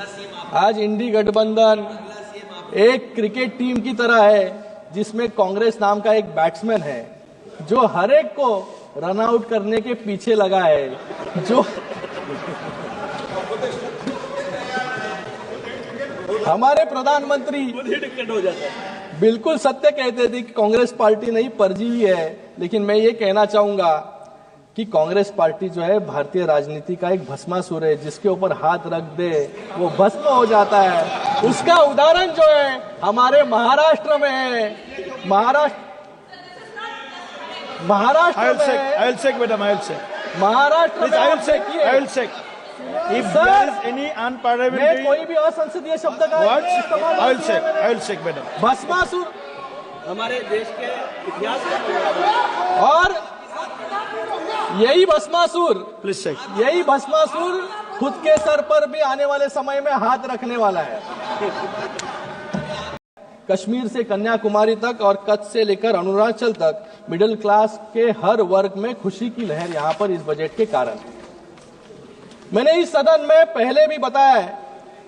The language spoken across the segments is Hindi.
आज इंडी गठबंधन एक क्रिकेट टीम की तरह है जिसमें कांग्रेस नाम का एक बैट्समैन है जो हर एक को रन आउट करने के पीछे लगा है। जो हमारे प्रधानमंत्री बिल्कुल सत्य कहते थे कि कांग्रेस पार्टी नहीं परजीवी है, लेकिन मैं ये कहना चाहूंगा कि कांग्रेस पार्टी जो है भारतीय राजनीति का एक भस्मासुर है, जिसके ऊपर हाथ रख दे वो भस्म हो जाता है। उसका उदाहरण जो है हमारे महाराष्ट्र में है। महाराष्ट्र में कोई भी असंसदीय शब्द का भस्मासुर हमारे देश के इतिहास में, और यही भस्मासुर खुद के सर पर भी आने वाले समय में हाथ रखने वाला है। कश्मीर से कन्याकुमारी तक और कच्छ से लेकर अरुणाचल तक मिडिल क्लास के हर वर्ग में खुशी की लहर यहां पर इस बजट के कारण है। मैंने इस सदन में पहले भी बताया है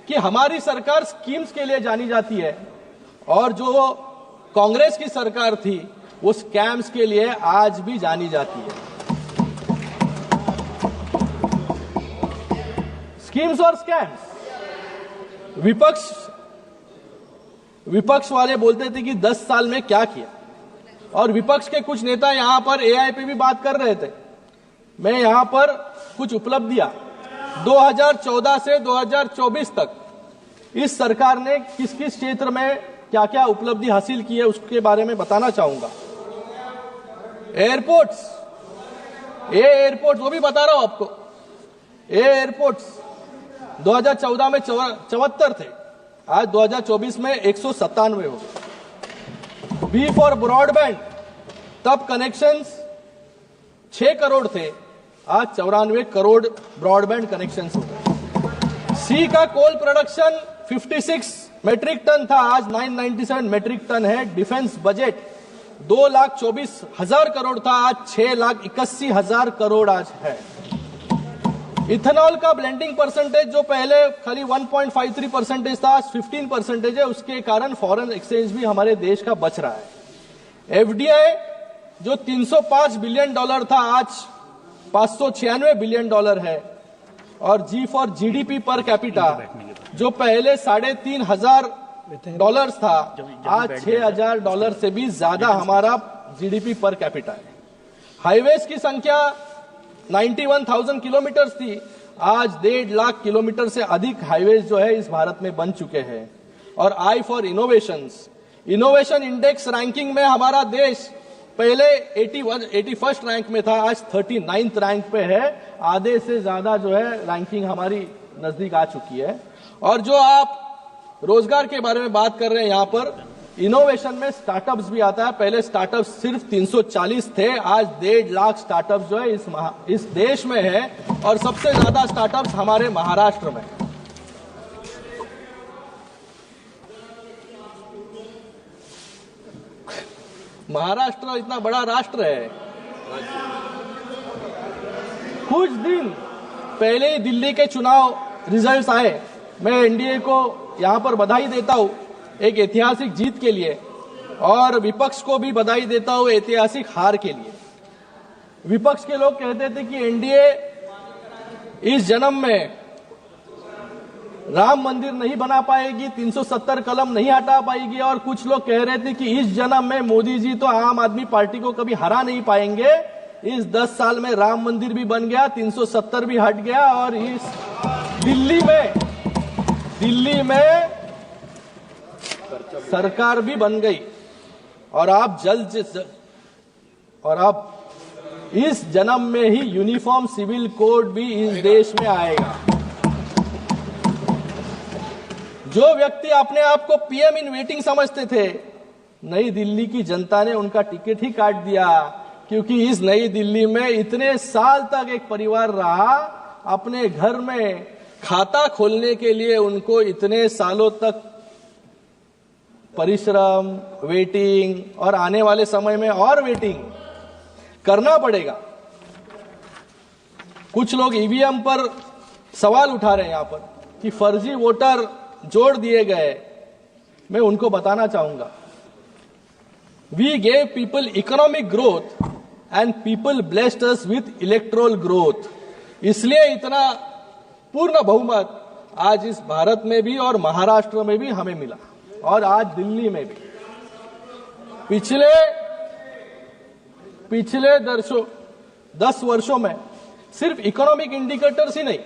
कि हमारी सरकार स्कीम्स के लिए जानी जाती है, और जो कांग्रेस की सरकार थी वो स्कैम्स के लिए आज भी जानी जाती है। स्कीम्स और स्कैम्स। विपक्ष वाले बोलते थे कि 10 साल में क्या किया, और विपक्ष के कुछ नेता यहां पर एआई पे भी बात कर रहे थे। मैं यहां पर कुछ उपलब्धियां 2014 से 2024 तक इस सरकार ने किस किस क्षेत्र में क्या क्या उपलब्धि हासिल की है उसके बारे में बताना चाहूंगा। एयरपोर्ट्स वो भी बता रहा हूं आपको। एयरपोर्ट्स 2014 में 74 थे, आज 2024 में 197 हो गए। बी फॉर ब्रॉडबैंड, तब कनेक्शंस 6 करोड़ थे, आज 94 करोड़ ब्रॉडबैंड कनेक्शंस हो गए। सी का कोल प्रोडक्शन 56 मेट्रिक टन था, आज 997 मेट्रिक टन है। डिफेंस बजट 2,24,000 करोड़ था, आज 6,81,000 करोड़ आज है। इथेनॉल का ब्लेंडिंग परसेंटेज जो पहले खाली 1.53% था, आज 15% है। उसके कारण फॉरेन एक्सचेंज भी हमारे देश का बच रहा है। एफडीआई जो $305 बिलियन था, आज $596 बिलियन है। और जी फॉर जीडीपी पर कैपिटा जो पहले $3,500 था, आज $6,000 से भी ज्यादा हमारा जीडीपी पर कैपिटा है। हाईवेज की संख्या 91,000 किलोमीटर थी, आज 1.5 लाख किलोमीटर से अधिक हाईवेज जो है इस भारत में बन चुके हैं। और I for innovation index ranking में हमारा देश पहले 81st रैंक में था, आज 39th रैंक पे है। आधे से ज्यादा जो है रैंकिंग हमारी नजदीक आ चुकी है। और जो आप रोजगार के बारे में बात कर रहे हैं, यहां पर इनोवेशन में स्टार्टअप्स भी आता है। पहले स्टार्टअप्स सिर्फ 340 थे, आज 1.5 लाख स्टार्टअप्स जो है इस देश में है, और सबसे ज्यादा स्टार्टअप्स हमारे महाराष्ट्र में। महाराष्ट्र इतना बड़ा राष्ट्र है। कुछ दिन पहले ही दिल्ली के चुनाव रिजल्ट्स आए। मैं एनडीए को यहां पर बधाई देता हूं एक ऐतिहासिक जीत के लिए, और विपक्ष को भी बधाई देता हूं ऐतिहासिक हार के लिए। विपक्ष के लोग कहते थे कि एनडीए इस जन्म में राम मंदिर नहीं बना पाएगी, 370 कलम नहीं हटा पाएगी, और कुछ लोग कह रहे थे कि इस जन्म में मोदी जी तो आम आदमी पार्टी को कभी हरा नहीं पाएंगे। इस 10 साल में राम मंदिर भी बन गया, 370 भी हट गया, और इस दिल्ली में सरकार भी बन गई। और आप इस जन्म में ही यूनिफॉर्म सिविल कोड भी इस देश में आएगा। जो व्यक्ति अपने आप को पीएम इन वेटिंग समझते थे, नई दिल्ली की जनता ने उनका टिकट ही काट दिया, क्योंकि इस नई दिल्ली में इतने साल तक एक परिवार रहा। अपने घर में खाता खोलने के लिए उनको इतने सालों तक परिश्रम, वेटिंग, और आने वाले समय में और वेटिंग करना पड़ेगा। कुछ लोग ईवीएम पर सवाल उठा रहे हैं यहां पर। कि फर्जी वोटर जोड़ दिए गए, मैं उनको बताना चाहूंगा, we gave people economic growth and people blessed us with electoral growth. इसलिए इतना पूर्ण बहुमत आज इस भारत में भी और महाराष्ट्र में भी हमें मिला, और आज दिल्ली में भी। पिछले 10 वर्षों में सिर्फ इकोनॉमिक इंडिकेटर्स ही नहीं,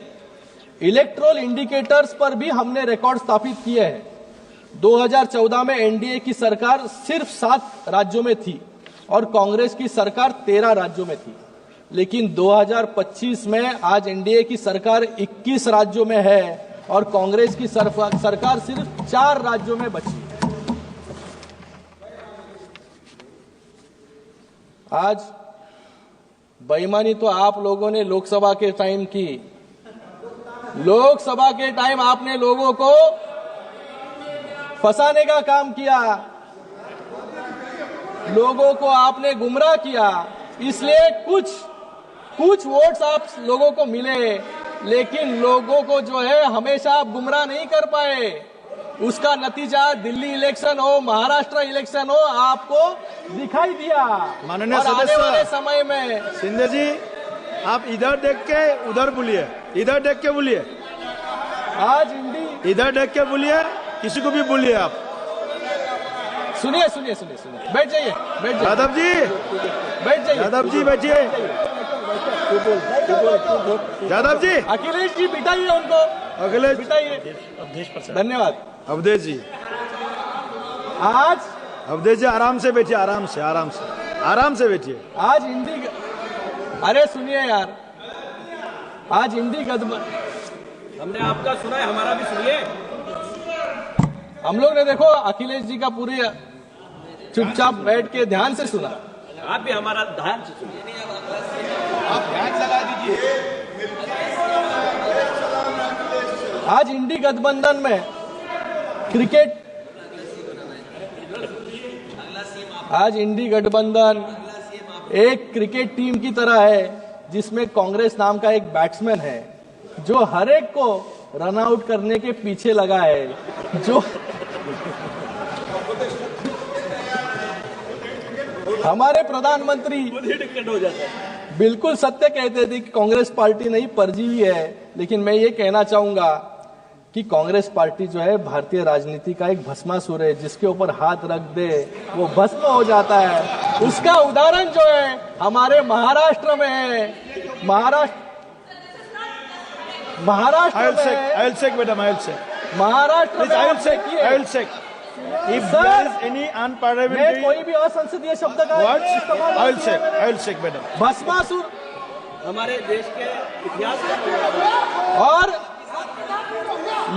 इलेक्ट्रोल इंडिकेटर्स पर भी हमने रिकॉर्ड स्थापित किए हैं। 2014 में एनडीए की सरकार सिर्फ 7 राज्यों में थी और कांग्रेस की सरकार 13 राज्यों में थी, लेकिन 2025 में आज एनडीए की सरकार 21 राज्यों में है और कांग्रेस की सरकार सिर्फ 4 राज्यों में बची है। आज बेईमानी तो आप लोगों ने लोकसभा के टाइम की। लोकसभा के टाइम आपने लोगों को फंसाने का काम किया, लोगों को आपने गुमराह किया, इसलिए कुछ वोट्स आप लोगों को मिले, लेकिन लोगों को जो है हमेशा आप गुमराह नहीं कर पाए। उसका नतीजा दिल्ली इलेक्शन हो, महाराष्ट्र इलेक्शन हो, आपको दिखाई दिया। माननीय आने वाले सदस्य समय में शिंदे जी, आप इधर देख के उधर बोलिए, इधर देख के बोलिए, आज इंडी इधर देख के बोलिए, किसी को भी बोलिए आप। सुनिए, बैठ जाइए। यादव जी, बैठ जाइए। यादव जी बैठिए। यादव जी, अखिलेश जी बिठाइए उनको, अखिलेश बिठाइए। धन्यवाद। अवधेश जी, आज अवधेश जी आराम से बैठिए, आराम से बैठिए। आज हिंदी, अरे सुनिए यार, आज हिंदी गठबंधन, हमने आपका सुना है, हमारा भी सुनिए। हम लोग ने देखो अखिलेश जी का पूरे चुपचाप बैठ के ध्यान से सुना। आप भी हमारा ध्यान से सुनिए। आप ध्यान लगा दीजिए। आज इंडी गठबंधन में आज इंडी गठबंधन एक क्रिकेट टीम की तरह है, जिसमें कांग्रेस नाम का एक बैट्समैन है जो हर एक को रन आउट करने के पीछे लगा है, जो हमारे प्रधानमंत्री बिल्कुल सत्य कहते थे कि कांग्रेस पार्टी नहीं परजीवी है, लेकिन मैं ये कहना चाहूंगा कि कांग्रेस पार्टी जो है भारतीय राजनीति का एक भस्मासुर है, जिसके ऊपर हाथ रख दे वो भस्म हो जाता है। उसका उदाहरण जो है हमारे महाराष्ट्र में है। महाराष्ट्र में कोई भी असंसदीय शब्द का भस्मासुर हमारे देश के इतिहास का, और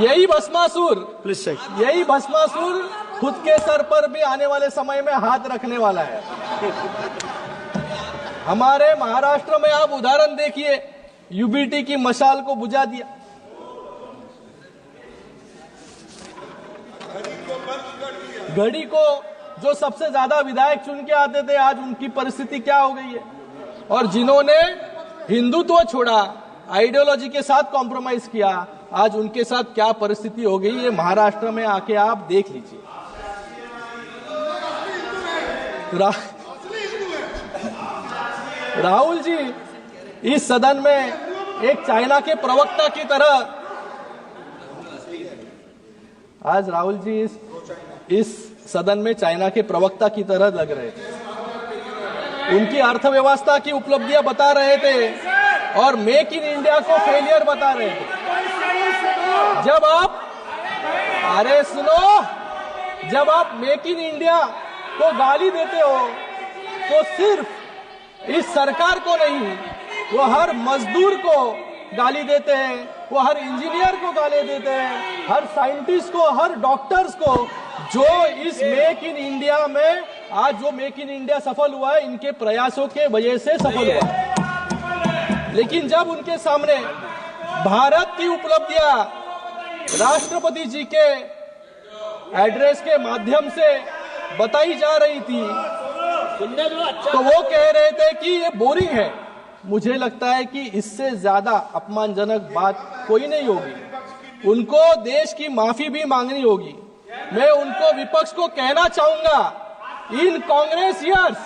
यही भस्मासुर खुद के सर पर भी आने वाले समय में हाथ रखने वाला है। हमारे महाराष्ट्र में आप उदाहरण देखिए, यूबीटी की मशाल को बुझा दिया। घड़ी को जो सबसे ज्यादा विधायक चुन के आते थे, आज उनकी परिस्थिति क्या हो गई है। और जिन्होंने हिंदुत्व छोड़ा, आइडियोलॉजी के साथ कॉम्प्रोमाइज किया, आज उनके साथ क्या परिस्थिति हो गई, ये महाराष्ट्र में आके आप देख लीजिए। राहुल जी इस सदन में एक चाइना के प्रवक्ता की तरह, आज राहुल जी इस सदन में चाइना के प्रवक्ता की तरह लग रहे थे। उनकी अर्थव्यवस्था की उपलब्धियां बता रहे थे और मेक इन इंडिया को फेलियर बता रहे थे। जब आप मेक इन इंडिया को गाली देते हो तो सिर्फ इस सरकार को नहीं, वो हर मजदूर को गाली देते हैं, वो हर इंजीनियर को गाली देते हैं, हर साइंटिस्ट को, हर डॉक्टर्स को, जो इस मेक इन इंडिया में आज जो मेक इन इंडिया सफल हुआ है, इनके प्रयासों के वजह से सफल हुआ है। लेकिन जब उनके सामने भारत की उपलब्धियां राष्ट्रपति जी के एड्रेस के माध्यम से बताई जा रही थी, तो वो कह रहे थे कि ये बोरिंग है। मुझे लगता है कि इससे ज्यादा अपमानजनक बात कोई नहीं होगी उनको देश की माफी भी मांगनी होगी। मैं उनको विपक्ष को कहना चाहूंगा, in Congress years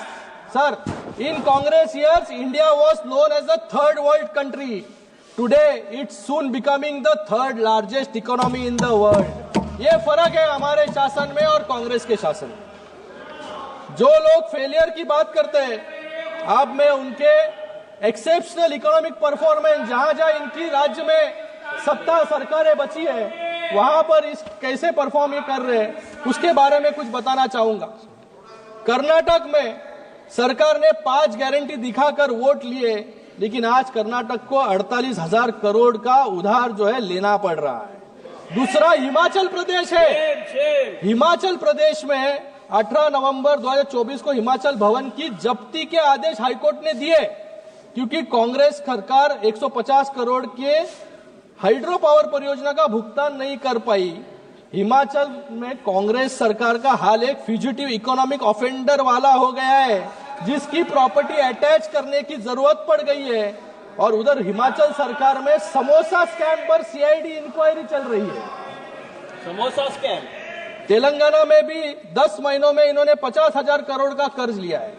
sir, in Congress years India was known as the third world country. Today it's soon becoming the third largest economy in the world. ये फर्क है हमारे शासन में और कांग्रेस के शासन में। जो लोग फेलियर की बात करते हैं, अब मैं उनके एक्सेप्शनल इकोनॉमिक परफॉर्मेंस, जहां जहां इनकी राज्य में सत्ता सरकारें बची है, वहां पर इस कैसे परफॉर्म ये कर रहे हैं, उसके बारे में कुछ बताना चाहूंगा। कर्नाटक में सरकार ने 5 गारंटी दिखाकर वोट लिए, लेकिन आज कर्नाटक को 48,000 करोड़ का उधार जो है लेना पड़ रहा है। दूसरा हिमाचल प्रदेश है। हिमाचल प्रदेश में 18 नवंबर 2024 को हिमाचल भवन की जब्ती के आदेश हाईकोर्ट ने दिए, क्योंकि कांग्रेस सरकार 150 करोड़ के हाइड्रो पावर परियोजना का भुगतान नहीं कर पाई। हिमाचल में कांग्रेस सरकार का हाल एक फ्यूजिटिव इकोनॉमिक ऑफेंडर वाला हो गया है, जिसकी प्रॉपर्टी अटैच करने की जरूरत पड़ गई है। और उधर हिमाचल सरकार में समोसा स्कैम पर सीआईडी इंक्वायरी चल रही है। समोसा स्कैम। तेलंगाना में भी 10 महीनों में इन्होंने 50,000 करोड़ का कर्ज लिया है।